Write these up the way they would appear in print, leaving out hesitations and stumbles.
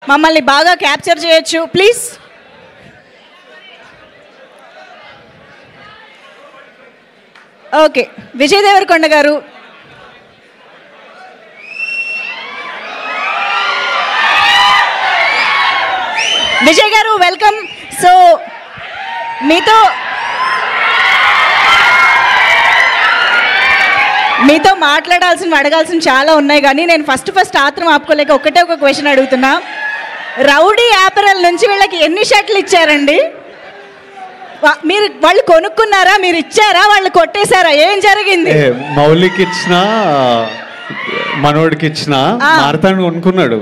మమ్మల్ని బాగా క్యాప్చర్ చేయొచ్చు ప్లీజ్. ఓకే, విజయ్ దేవరకొండ గారు. విజయ్ గారు వెల్కమ్. సో మీతో మాట్లాడాల్సిన అడగాల్సిన చాలా ఉన్నాయి, కానీ నేను ఫస్ట్ ఆత్రం ఆపుకోలేక ఒకటే ఒక క్వశ్చన్ అడుగుతున్నా. రౌడీ యాపరల్ నుంచి వీళ్ళకి ఎన్ని షర్ట్లు ఇచ్చారండి? వాళ్ళు కొనుక్కున్నారా, మీరు ఇచ్చారా, వాళ్ళు కొట్టేశారా, ఏం జరిగింది? మౌలికి ఇచ్చిన, మనోడికి ఇచ్చిన, మార్తాండ్ కొనుక్కున్నాడు.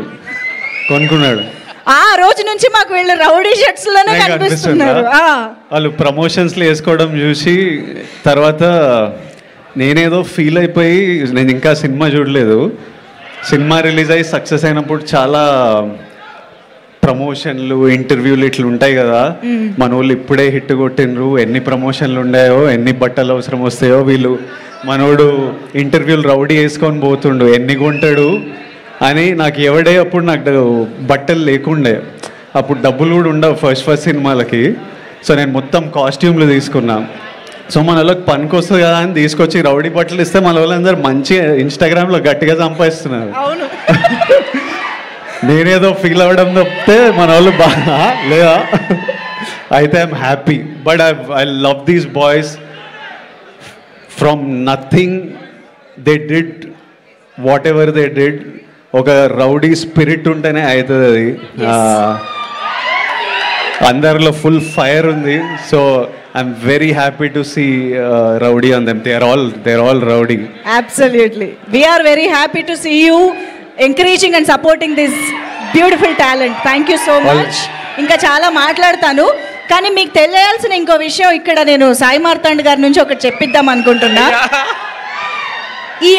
ఆ రోజు నుంచి మాకు వీళ్ళు రౌడీ షర్ట్స్ లోనే కనిపిస్తున్నారు. వాళ్ళు ప్రమోషన్స్ లో వేసుకోవడం చూసి తర్వాత నేనేదో ఫీల్ అయిపోయి, నేను ఇంకా సినిమా చూడలేదు, సినిమా రిలీజ్ అయ్యి సక్సెస్ అయినప్పుడు చాలా ప్రమోషన్లు, ఇంటర్వ్యూలు ఇట్లా ఉంటాయి కదా, మన వాళ్ళు ఇప్పుడే హిట్ కొట్టినరు, ఎన్ని ప్రమోషన్లు ఉన్నాయో, ఎన్ని బట్టలు అవసరం వస్తాయో, వీళ్ళు మనోడు ఇంటర్వ్యూలు రౌడీ వేసుకొని పోతుండు, ఎన్ని కొంటాడు అని నాకు ఎవడే. అప్పుడు నాకు బట్టలు లేకుండే, అప్పుడు డబ్బులు కూడా ఉండవు ఫస్ట్ సినిమాలకి. సో నేను మొత్తం కాస్ట్యూమ్లు తీసుకున్నా. సో మన వాళ్ళకి పనికి వస్తుంది కదా అని తీసుకొచ్చి రౌడీ బట్టలు ఇస్తే మన వాళ్ళందరూ మంచిగా ఇన్స్టాగ్రామ్లో గట్టిగా సంపాదిస్తున్నారు. నేనేదో ఫీల్ అవ్వడం తప్పితే మన వాళ్ళు బాగా లేదా. అయితే I'm happy, but I love these boys. From nothing they did whatever they did. ఒక రౌడీ స్పిరిట్ ఉంటేనే అవుతుంది అది. అందరిలో ఫుల్ ఫైర్ ఉంది. So I'm very happy to see rowdy on them. They are all rowdy. Absolutely. We are very happy to see you encouraging and supporting this beautiful talent. Thank you so much. ఇంకా చాలా మాట్లాడతాను, కానీ మీకు తెలియాల్సిన ఇంకో విషయం ఇక్కడ నేను సాయి మార్తాండ్ గారి నుంచి ఒకటి చెప్పిద్దాం అనుకుంటున్నా. ఈ